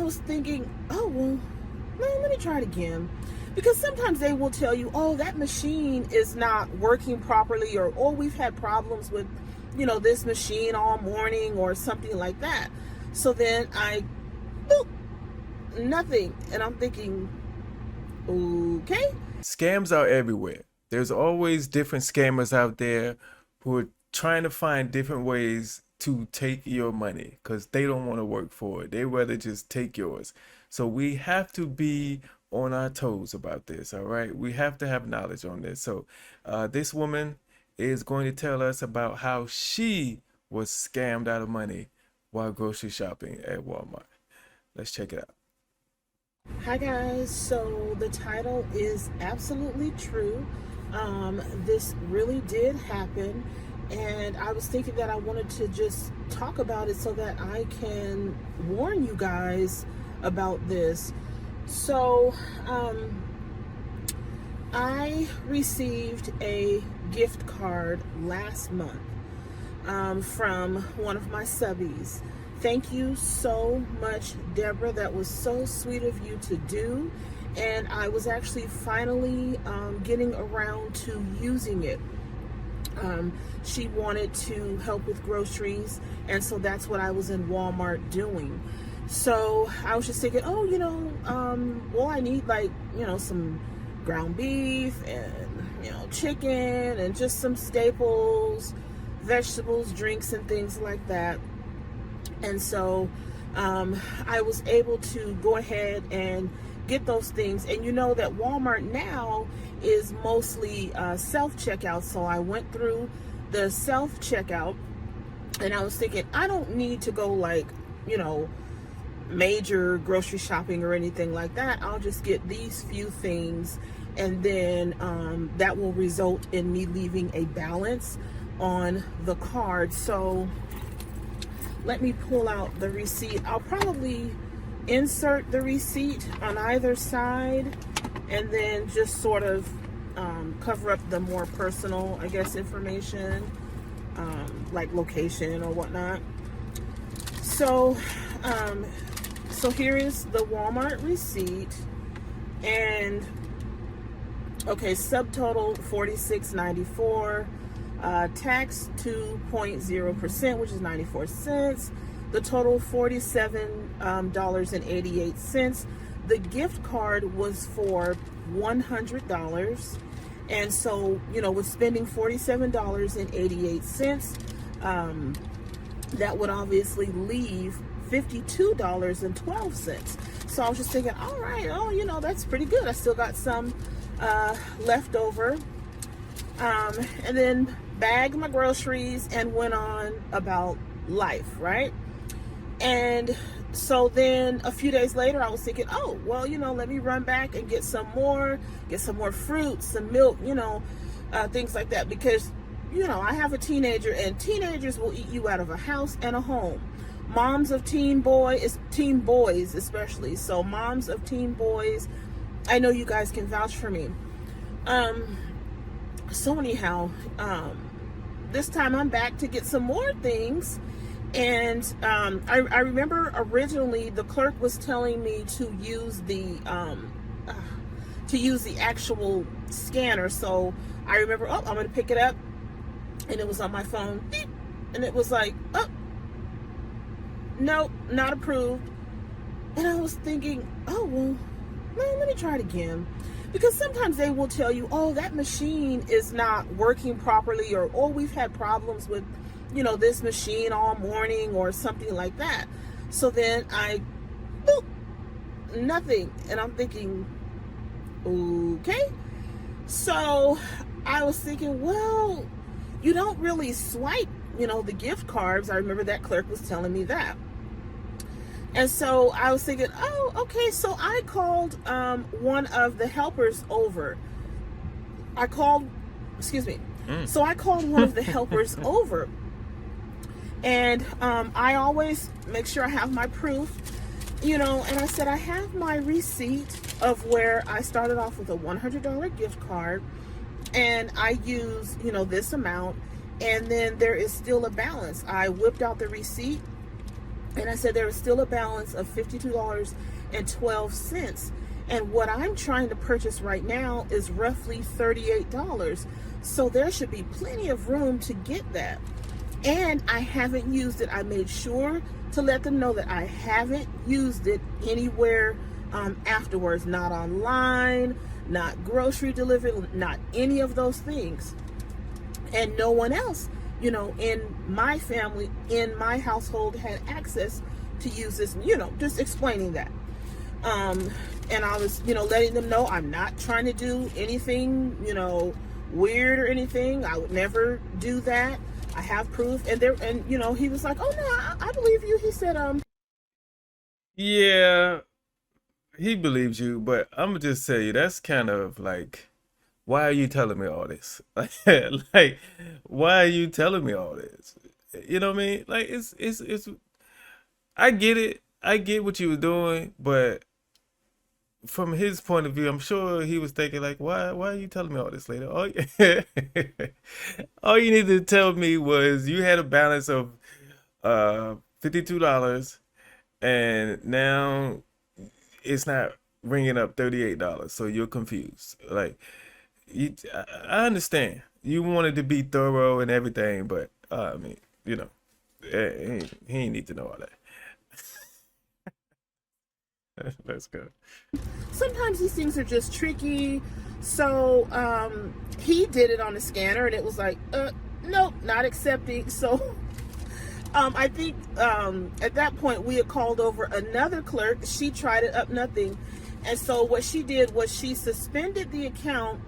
was thinking, oh, well, let me try it again. Because sometimes they will tell you, oh, that machine is not working properly, or, oh, we've had problems with, this machine all morning or something like that. So then boop, nothing. And I'm thinking, okay. Scams are everywhere. There's always different scammers out there who are trying to find different ways to take your money because they don't want to work for it. They rather just take yours. So we have to be on our toes about this, all right? We have to have knowledge on this. So this woman is going to tell us about how she was scammed out of money while grocery shopping at Walmart. Let's check it out. Hi guys, so the title is absolutely true. This really did happen, and I was thinking that I wanted to just talk about it so that I can warn you guys about this. So I received a gift card last month from one of my subbies. Thank you so much, Deborah. That was so sweet of you to do. And I was actually finally getting around to using it. She wanted to help with groceries, and so that's what I was in Walmart doing. So I was just thinking, oh, well, I need some ground beef and, chicken and just some staples, vegetables, drinks, and things like that. And so I was able to go ahead and get those things. And you know that Walmart now is mostly self-checkout. So I went through the self-checkout, and I was thinking, I don't need to go major grocery shopping or anything like that. I'll just get these few things, and then that will result in me leaving a balance on the card. So let me pull out the receipt. I'll probably insert the receipt on either side and then just sort of cover up the more personal, I guess, information, like location or whatnot. So here is the Walmart receipt, and okay, subtotal $46.94. Tax 2.0%, which is 94 cents. The total $47.88. The gift card was for $100, and so with spending $47.88, that would obviously leave $52.12. So I was just thinking, all right, that's pretty good. I still got some left over. And then bagged my groceries and went on about life, right? And so then a few days later, I was thinking, oh, well, let me run back and get some more fruit, some milk, things like that. Because, I have a teenager, and teenagers will eat you out of a house and a home. Moms of teen boys especially. So moms of teen boys, I know you guys can vouch for me. So anyhow, this time I'm back to get some more things, and I remember originally the clerk was telling me to use the actual scanner. So I remember, oh, I'm gonna pick it up, and it was on my phone, beep, and it was like, oh, nope, not approved. And I was thinking, oh, well, let me try it again. Because sometimes they will tell you, oh, that machine is not working properly, or, oh, we've had problems with, this machine all morning or something like that. So then boop, nothing. And I'm thinking, okay. So I was thinking, well, you don't really swipe, the gift cards. I remember that clerk was telling me that. And so I was thinking, oh, okay. So I called one of the helpers over. So I called one of the helpers over. And I always make sure I have my proof, and I said, I have my receipt of where I started off with a $100 gift card, and I use, this amount, and then there is still a balance. I whipped out the receipt, And I said there is still a balance of $52.12. And what I'm trying to purchase right now is roughly $38. So there should be plenty of room to get that. And I haven't used it. I made sure to let them know that I haven't used it anywhere afterwards. Not online, not grocery delivery, not any of those things. And no one else, in my family, in my household had access to use this, just explaining that. And I was, letting them know I'm not trying to do anything, weird or anything. I would never do that. I have proof. And he was like, oh no, I believe you. He said, Yeah, he believes you, but I'm gonna just tell you that's kind of like, why are you telling me all this? Like, why are you telling me all this? You know what I mean? Like, it's. I get it. I get what you were doing, but from his point of view, I'm sure he was thinking like, why are you telling me all this later? All you needed to tell me was you had a balance of $52, and now it's not ringing up $38, so you're confused. Like, I understand you wanted to be thorough and everything, but I mean, he ain't need to know all that. Let's go. sometimes these things are just tricky. So he did it on the scanner and it was like, nope, not accepting. So I think at that point we had called over another clerk. She tried it, up nothing. And so what she did was she suspended the account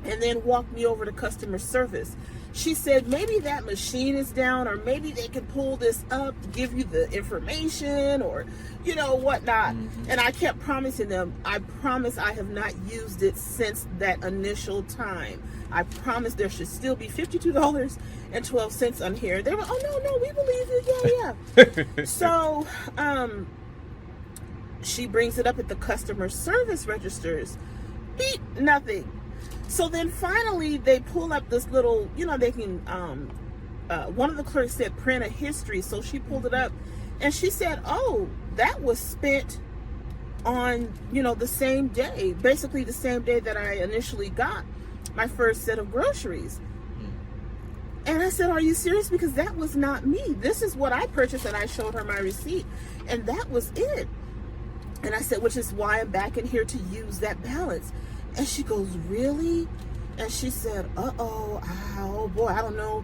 and then walked me over to customer service. She said maybe that machine is down, or maybe they can pull this up to give you the information, or whatnot. And I kept promising them, I promise I have not used it since that initial time. I promise there should still be $52.12 on here. They were, oh no, we believe you. Yeah. So she brings it up at the customer service registers. Beep, nothing. So then finally they pull up this little, they can, one of the clerks said print a history. So she pulled it up and she said, oh, that was spent on, the same day, basically the same day that I initially got my first set of groceries. And I said, are you serious? Because that was not me. This is what I purchased, and I showed her my receipt, and that was it. And I said, which is why I'm back in here to use that balance. And she goes, really? And she said, oh boy, I don't know,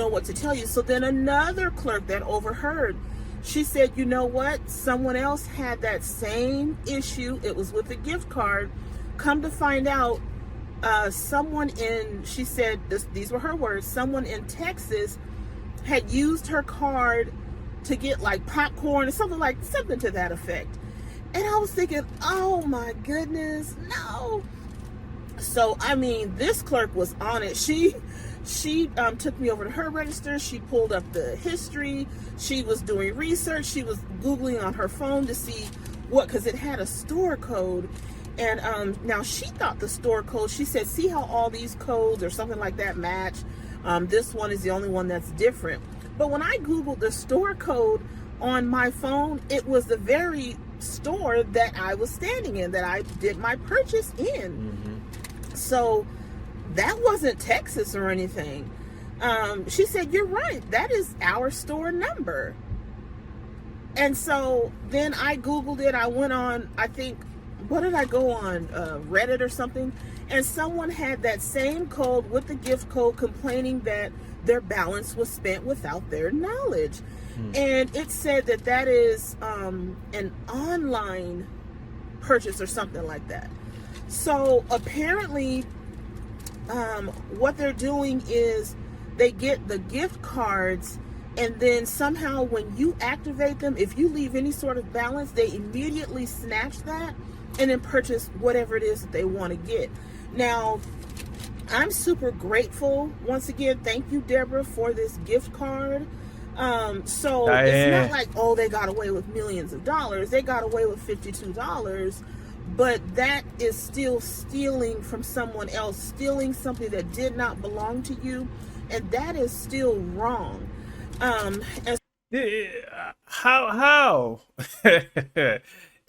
what to tell you. So then another clerk that overheard, she said, you know what? Someone else had that same issue. It was with a gift card. Come to find out, she said, these were her words, someone in Texas had used her card to get like popcorn or something to that effect. And I was thinking, oh my goodness, no. So, I mean, this clerk was on it. She took me over to her register. She pulled up the history. She was doing research. She was Googling on her phone to see because it had a store code. And now she thought the store code, she said, see how all these codes or something like that match? This one is the only one that's different. But when I Googled the store code on my phone, it was the very store that I was standing in, that I did my purchase in. So that wasn't Texas or anything. She said, you're right, that is our store number. And so then I Googled it. I went on, I think, what did I go on, Reddit or something? And someone had that same code with the gift code, complaining that their balance was spent without their knowledge. And it said that is an online purchase or something like that. So apparently what they're doing is they get the gift cards, and then somehow when you activate them, if you leave any sort of balance, they immediately snatch that and then purchase whatever it is that they want to get. Now, I'm super grateful. Once again, thank you, Deborah, for this gift card. So it's not like, oh, they got away with millions of dollars. They got away with $52, but that is still stealing from someone else, stealing something that did not belong to you, and that is still wrong. And How?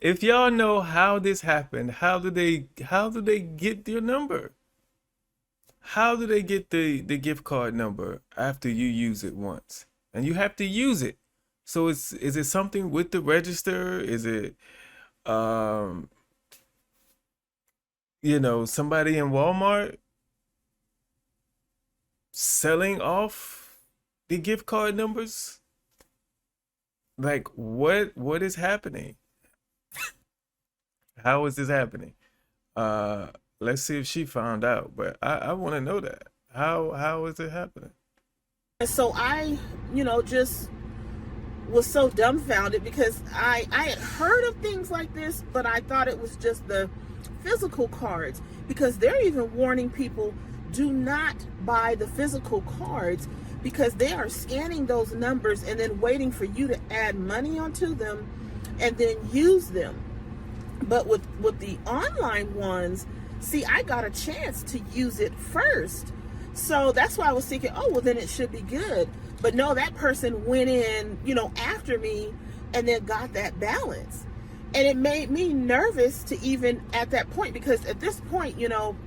If y'all know how this happened, how do they get your number? How do they get the gift card number after you use it once? And you have to use it. So is it something with the register? Is it um somebody in Walmart selling off the gift card numbers? Like what is happening? How is this happening? Uh, let's see if she found out. But I want to know that. How is it happening? And so I, just was so dumbfounded because I had heard of things like this, but I thought it was just the physical cards, because they're even warning people, do not buy the physical cards, because they are scanning those numbers and then waiting for you to add money onto them and then use them. But with the online ones, see, I got a chance to use it first. So that's why I was thinking, oh, well, then it should be good. But no, that person went in, after me and then got that balance. And it made me nervous to even at that point, because at this point,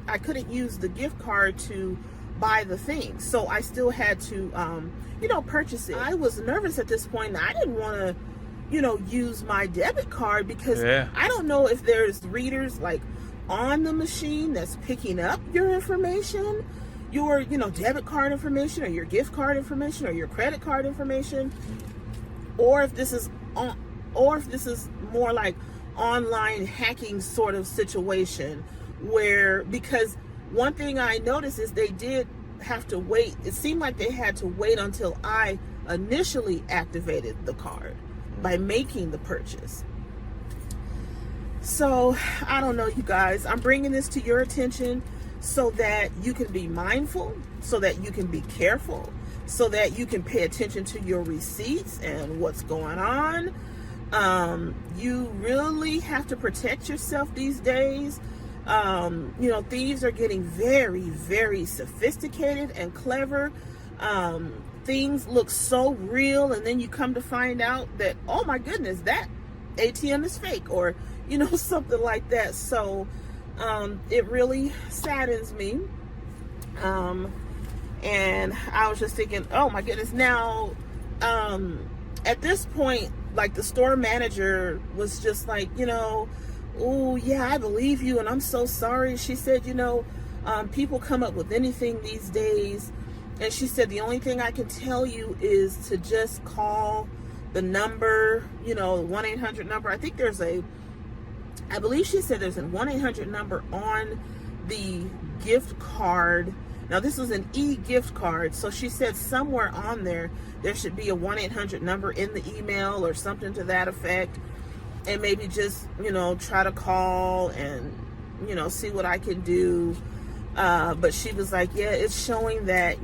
I couldn't use the gift card to buy the thing. So I still had to, purchase it. I was nervous at this point. I didn't want to use my debit card, because Yeah. I don't know if there's readers like on the machine that's picking up your information, your debit card information, or your gift card information, or your credit card information, or if this is on, or if this is more like online hacking sort of situation, where, because one thing I noticed is they did have to wait. It seemed like they had to wait until I initially activated the card by making the purchase. So I don't know, you guys. I'm bringing this to your attention so that you can be mindful, so that you can be careful, so that you can pay attention to your receipts and what's going on. You really have to protect yourself these days. Thieves are getting very, very sophisticated and clever. Things look so real, and then you come to find out that, oh my goodness, that ATM is fake, or something like that. So it really saddens me. And I was just thinking, oh my goodness. Now at this point, like, the store manager was just like, oh yeah, I believe you and I'm so sorry. She said, people come up with anything these days. And she said, the only thing I can tell you is to just call the number, the 1-800 number. I believe she said there's a 1-800 number on the gift card. Now, this was an e-gift card. So she said somewhere on there should be a 1-800 number in the email or something to that effect. And maybe just, try to call and, see what I can do. But she was like, yeah, it's showing that,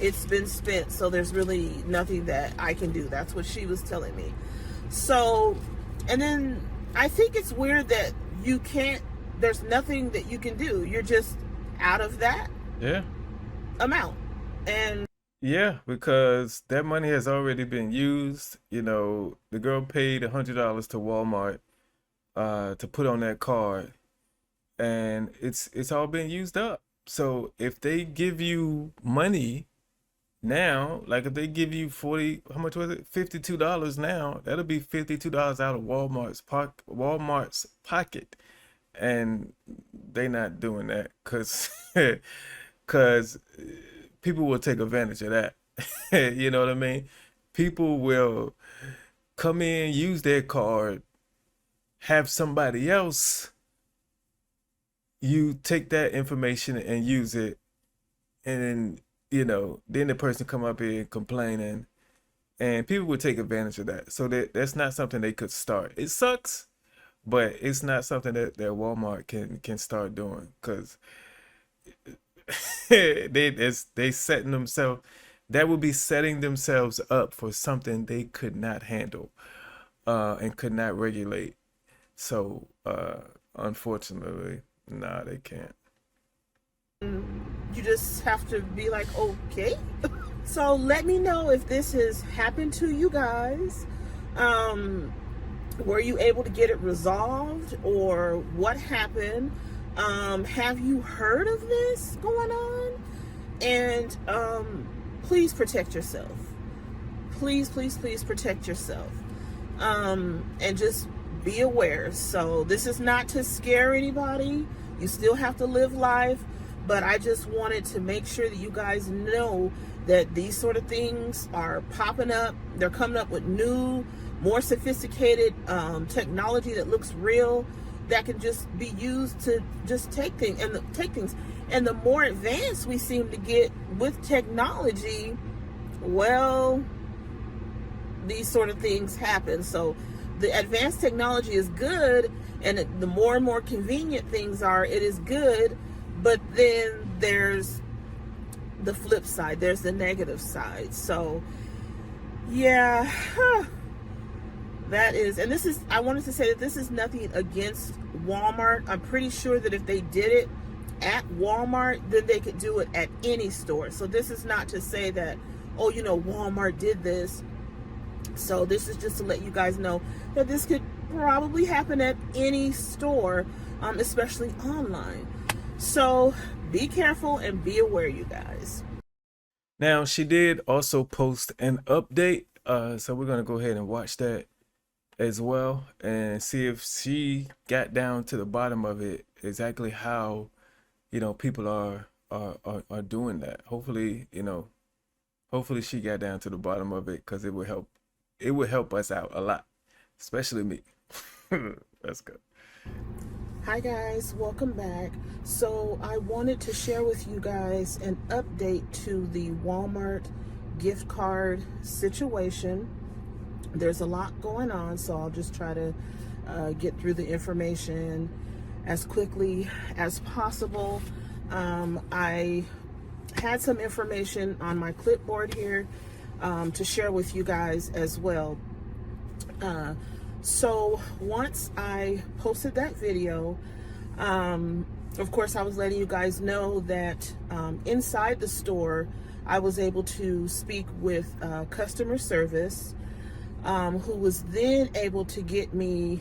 it's been spent. So there's really nothing that I can do. That's what she was telling me. So, and then I think it's weird that there's nothing that you can do. You're just out of that Yeah. amount. And Yeah, because that money has already been used. The girl paid $100 to Walmart to put on that card, and it's all been used up. So if they give you money now, like if they give you 40, how much was it? $52 now, that'll be $52 out of Walmart's pocket. And they not doing that because because people will take advantage of that. You know what I mean? People will come in, use their card, have somebody else, you take that information and use it, and then the person come up here complaining, and people would take advantage of that. So that's not something they could start. It sucks, but it's not something that Walmart can start doing, because they setting themselves, that would be setting themselves up for something they could not handle and could not regulate. So unfortunately, nah, they can't. you just have to be like, okay. So let me know if this has happened to you guys. Were you able to get it resolved, or what happened? Have you heard of this going on? And please protect yourself. Please, please, please protect yourself. And just be aware. So this is not to scare anybody. You still have to live life, but I just wanted to make sure that you guys know that these sort of things are popping up. They're coming up with new, more sophisticated technology that looks real, that can just be used to just take things. And the more advanced we seem to get with technology, well, these sort of things happen. So the advanced technology is good, and the more and more convenient things are, it is good. But then there's the flip side, there's the negative side. So yeah, that is, and this is, I wanted to say that this is nothing against Walmart. I'm pretty sure that if they did it at Walmart, then they could do it at any store. So this is not to say that, oh, you know, Walmart did this. So this is just to let you guys know that this could probably happen at any store, especially online. So be careful and be aware, you guys. Now, she did also post an update, so we're gonna go ahead and watch that as well and see if she got down to the bottom of it, exactly how, you know, people are doing that. Hopefully, you know, hopefully she got down to the bottom of it, because it would help us out a lot, especially me. Let's go. Hi guys, welcome back. So I wanted to share with you guys an update to the Walmart gift card situation. There's a lot going on, so I'll just try to get through the information as quickly as possible. I had some information on my clipboard here to share with you guys as well. So once I posted that video, of course I was letting you guys know that inside the store I was able to speak with customer service, who was then able to get me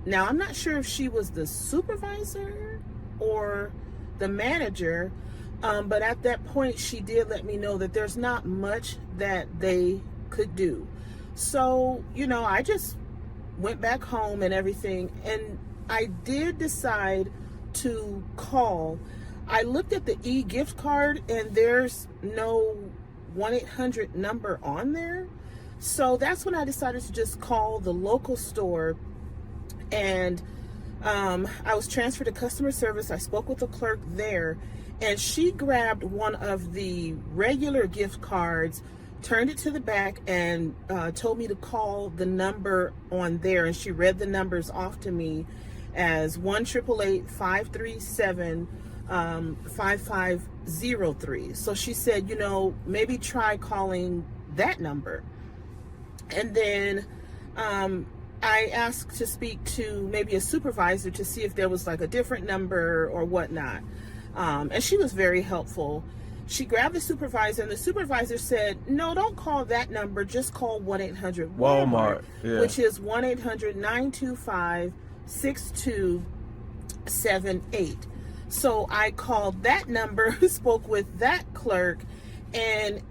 now I'm not sure if she was the supervisor or the manager, but at that point she did let me know that there's not much that they could do. So, you know, I just went back home and everything, and I did decide to call. I looked at the e-gift card and there's no 1-800 number on there. So that's when I decided to just call the local store, and I was transferred to customer service. I spoke with the clerk there, and she grabbed one of the regular gift cards, turned it to the back, and told me to call the number on there. And she read the numbers off to me as 1-888-537-5503. So she said, you know, maybe try calling that number. And then I asked to speak to maybe a supervisor to see if there was like a different number or whatnot. And she was very helpful. She grabbed the supervisor, and the supervisor said, no, don't call that number. Just call 1-800 Walmart, Yeah. which is 1-800-925-6278. So I called that number, spoke with that clerk, and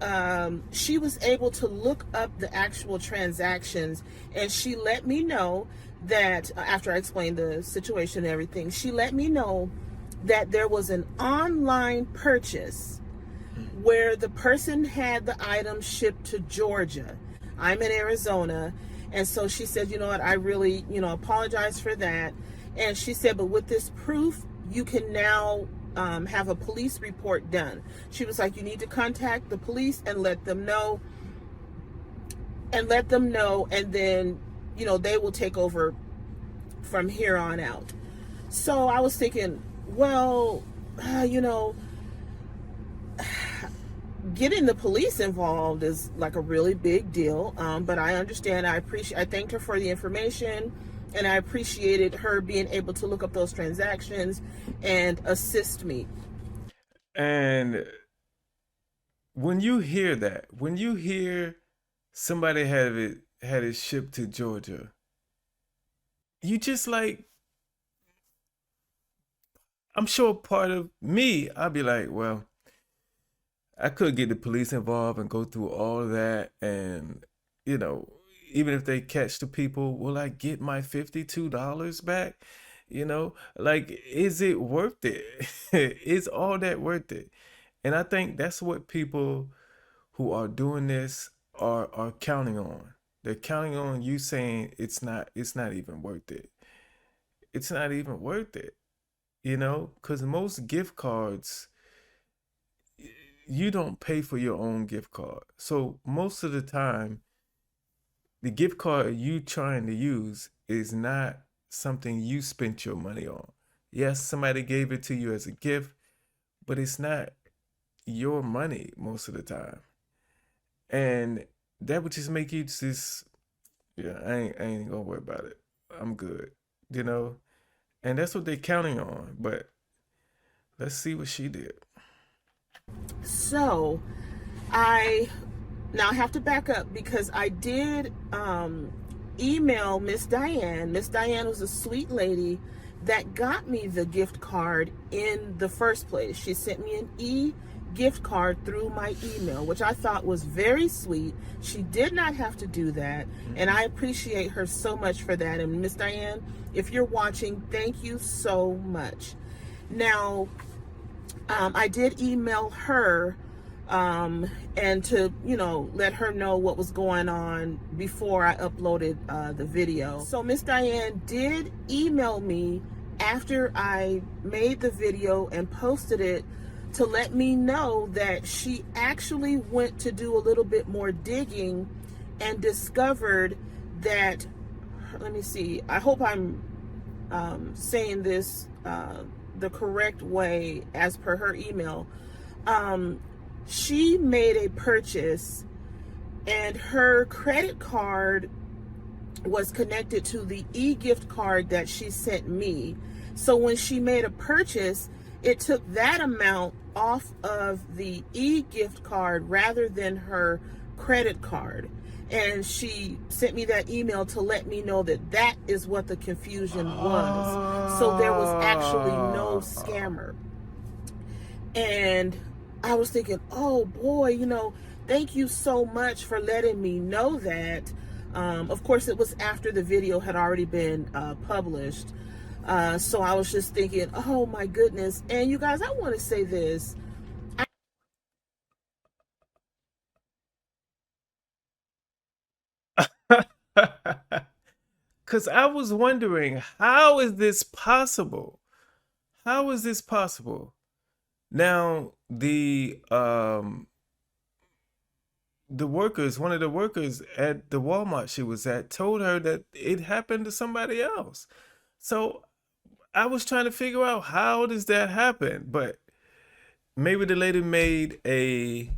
she was able to look up the actual transactions, and she let me know that after I explained the situation and everything, she let me know that there was an online purchase where the person had the item shipped to Georgia. I'm in Arizona, and so she said, you know what, I really, you know, apologize for that. And she said, but with this proof, you can now have a police report done. She was like, you need to contact the police and let them know, and then, you know, they will take over from here on out. So I was thinking, well, you know, getting the police involved is like a really big deal, but I understand. I thanked her for the information, and I appreciated her being able to look up those transactions and assist me. And when you hear that, when you hear somebody had it shipped to Georgia, you just like, I'm sure part of me, I'd be like, well, I could get the police involved and go through all of that, and you know, even if they catch the people, will I get my $52 back? Like, is it worth it? Is all that worth it? And I think that's what people who are doing this are counting on. They're counting on you saying it's not even worth it. It's not even worth it, because most gift cards, you don't pay for your own gift card. So most of the time, the gift card you trying to use is not something you spent your money on. Yes, somebody gave it to you as a gift, but it's not your money most of the time. And that would just make you just, yeah, I ain't gonna worry about it. I'm good, you know? And that's what they're counting on. But let's see what she did. So I now have to back up because I did email Miss Diane. Miss Diane was a sweet lady that got me the gift card in the first place. She sent me an gift card through my email, which I thought was very sweet. She did not have to do that, and I appreciate her so much for that. And Miss Diane, if you're watching, thank you so much. Now, I did email her and to, let her know what was going on before I uploaded the video. So Miss Diane did email me after I made the video and posted it to let me know that she actually went to do a little bit more digging and discovered that, let me see, I hope I'm saying this the correct way as per her email. She made a purchase and her credit card was connected to the e-gift card that she sent me. So when she made a purchase, it took that amount off of the e-gift card rather than her credit card. And she sent me that email to let me know that that is what the confusion was. So there was actually no scammer. And I was thinking, oh boy, thank you so much for letting me know that. Of course, it was after the video had already been published. So I was just thinking, oh my goodness. And you guys, I want to say this. Because I was wondering, how is this possible? How is this possible? Now, one of the workers at the Walmart she was at, told her that it happened to somebody else. So I was trying to figure out, how does that happen? But maybe the lady made a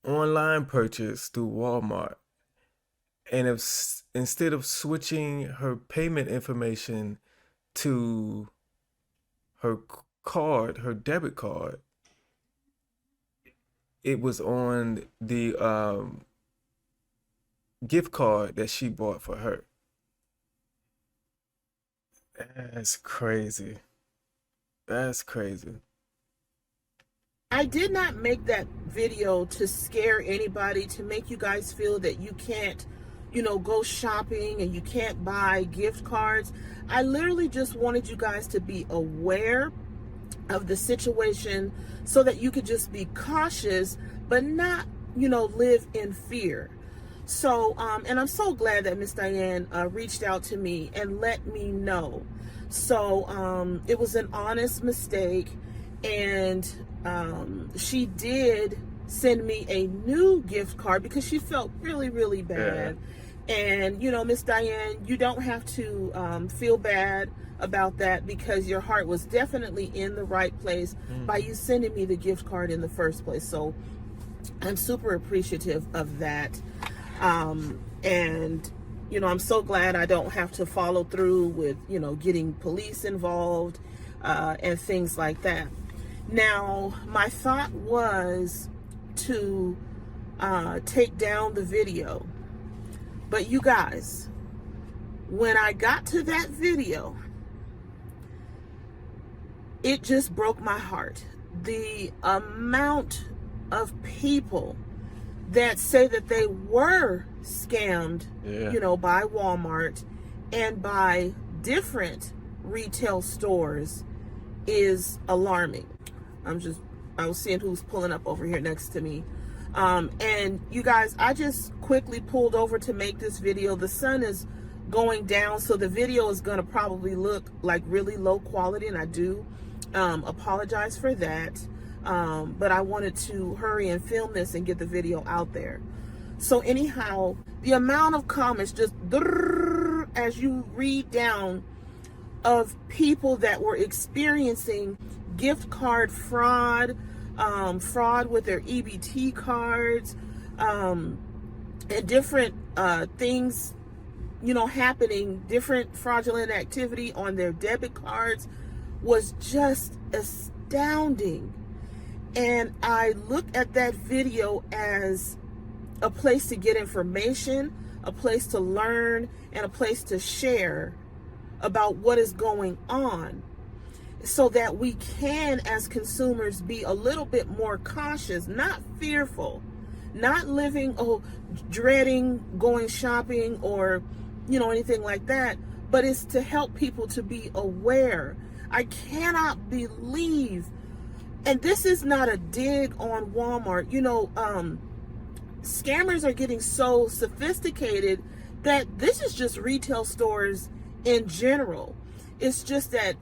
online purchase through Walmart, and instead of switching her payment information to her card, her debit card, it was on the gift card that she bought for her. That's crazy. That's crazy. I did not make that video to scare anybody, to make you guys feel that you can't, go shopping and you can't buy gift cards. I literally just wanted you guys to be aware of the situation so that you could just be cautious, but not, live in fear. So, and I'm so glad that Miss Diane reached out to me and let me know. So, it was an honest mistake, and she did send me a new gift card because she felt really, really bad. Yeah. And, Miss Diane, you don't have to feel bad about that, because your heart was definitely in the right place by you sending me the gift card in the first place. So I'm super appreciative of that. And, I'm so glad I don't have to follow through with, getting police involved and things like that. Now, my thought was to take down the video. But you guys, when I got to that video, it just broke my heart. The amount of people that say that they were scammed, by Walmart and by different retail stores is alarming. I was seeing who's pulling up over here next to me. And you guys, I just quickly pulled over to make this video. The sun is going down, so the video is going to probably look like really low quality, and I do apologize for that. But I wanted to hurry and film this and get the video out there. So anyhow, the amount of comments just as you read down of people that were experiencing gift card fraud, fraud with their EBT cards, and different things, happening, different fraudulent activity on their debit cards was just astounding. And I look at that video as a place to get information, a place to learn, and a place to share about what is going on, so that we can, as consumers, be a little bit more cautious, not fearful, not living, dreading going shopping or, anything like that, but it's to help people to be aware. I cannot believe, and this is not a dig on Walmart, scammers are getting so sophisticated that this is just retail stores in general. It's just that,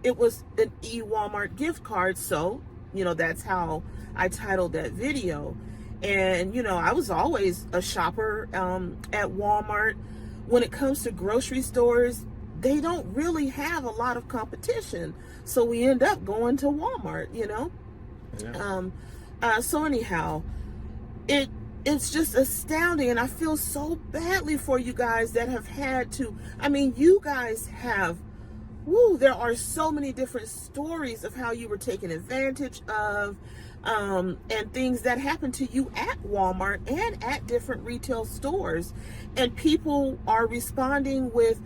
it was an e-Walmart gift card, so, that's how I titled that video. And, I was always a shopper at Walmart. When it comes to grocery stores, they don't really have a lot of competition, so we end up going to Walmart, Yeah. So anyhow, it's just astounding, and I feel so badly for you guys that have had to, you guys have, there are so many different stories of how you were taken advantage of, and things that happened to you at Walmart and at different retail stores. And people are responding with,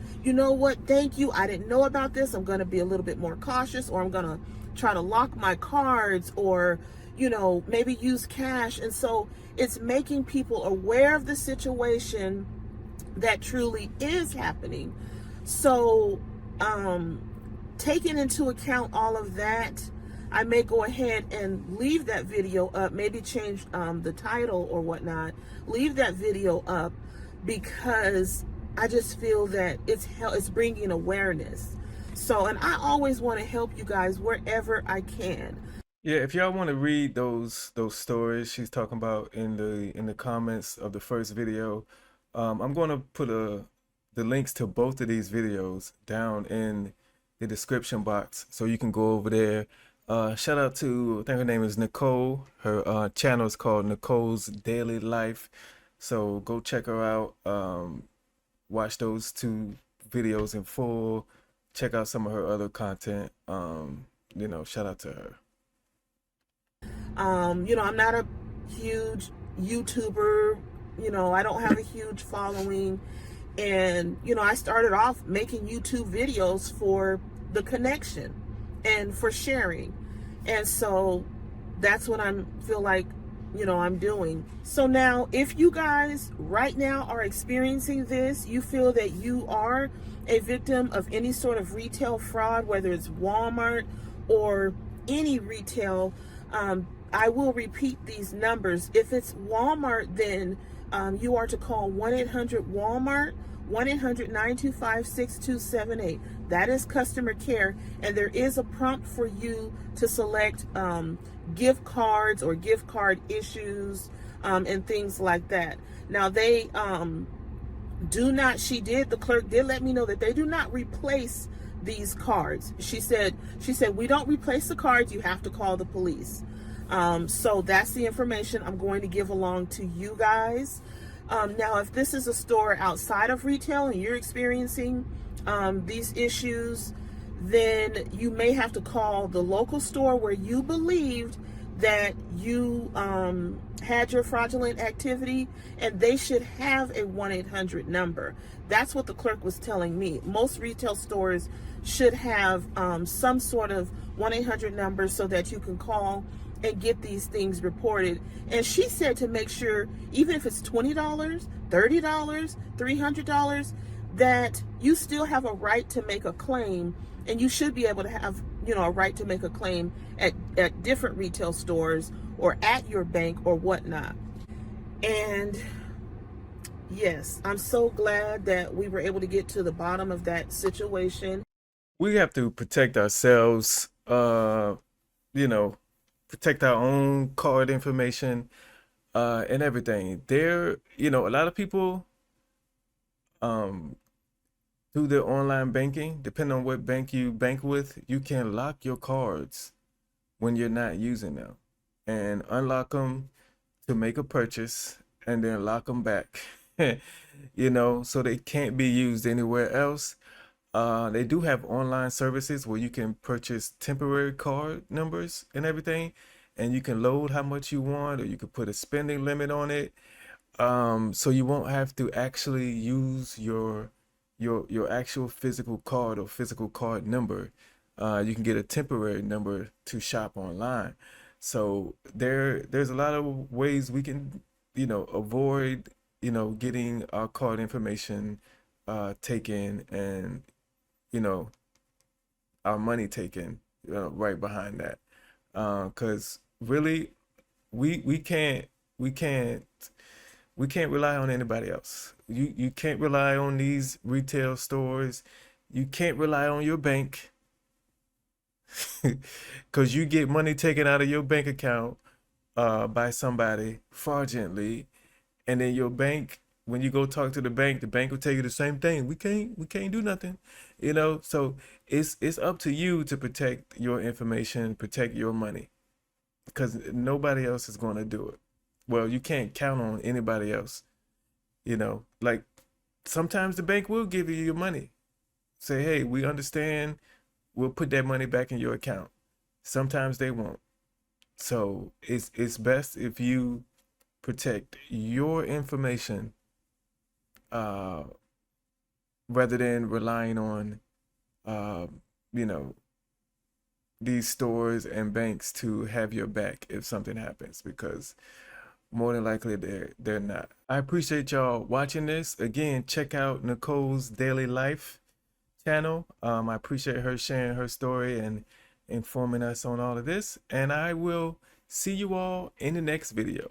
thank you, I didn't know about this, I'm going to be a little bit more cautious, or I'm going to try to lock my cards, or, maybe use cash. And so it's making people aware of the situation that truly is happening. So, taking into account all of that, I may go ahead and leave that video up, maybe change the title or whatnot, leave that video up, because I just feel that it's bringing awareness. So, and I always want to help you guys wherever I can. Yeah, if y'all want to read those stories she's talking about in the comments of the first video, I'm going to put the links to both of these videos down in the description box, so you can go over there. Shout out to, I think her name is Nicole. Her channel is called Nicole's Daily Life. So go check her out. Watch those 2 videos in full. Check out some of her other content. Shout out to her. I'm not a huge YouTuber. I don't have a huge following. And, I started off making YouTube videos for the connection and for sharing. And so that's what I feel like, I'm doing. So now, if you guys right now are experiencing this, you feel that you are a victim of any sort of retail fraud, whether it's Walmart or any retail, I will repeat these numbers. If it's Walmart, then you are to call 1-800-WALMART, 1-800-925-6278. That is customer care, and there is a prompt for you to select gift cards or gift card issues, and things like that. Now, they the clerk did let me know that they do not replace these cards. She said, we don't replace the cards, you have to call the police. So that's the information I'm going to give along to you guys. Now, if this is a store outside of retail and you're experiencing these issues, then you may have to call the local store where you believed that you had your fraudulent activity, and they should have a 1-800 number. That's what the clerk was telling me. Most retail stores should have some sort of 1-800 number so that you can call and get these things reported. And she said to make sure, even if it's $20, $30, $300, that you still have a right to make a claim, and you should be able to have, a right to make a claim at different retail stores or at your bank or whatnot. And yes, I'm so glad that we were able to get to the bottom of that situation. We have to protect ourselves, protect our own card information, and everything. A lot of people, um, through their online banking, depending on what bank you bank with, you can lock your cards when you're not using them and unlock them to make a purchase and then lock them back, so they can't be used anywhere else. They do have online services where you can purchase temporary card numbers and everything, and you can load how much you want, or you could put a spending limit on it. So you won't have to actually use your actual physical card or physical card number. You can get a temporary number to shop online. So there's a lot of ways we can, avoid, getting our card information taken, and you know our money taken, right behind that. Because really, we can't we can't we can't rely on anybody else. You can't rely on these retail stores. You can't rely on your bank, because you get money taken out of your bank account by somebody fraudulently, and then your bank, when you go talk to the bank will tell you the same thing. We can't do nothing, So it's up to you to protect your information, protect your money, because nobody else is going to do it. Well, you can't count on anybody else. Like, sometimes the bank will give you your money. Say, hey, we understand. We'll put that money back in your account. Sometimes they won't. So it's best if you protect your information, uh, rather than relying on, uh, you know, these stores and banks to have your back if something happens, because more than likely they're not. I appreciate y'all watching this. Again, check out Nicole's Daily Life channel. I appreciate her sharing her story and informing us on all of this. And I will see you all in the next video.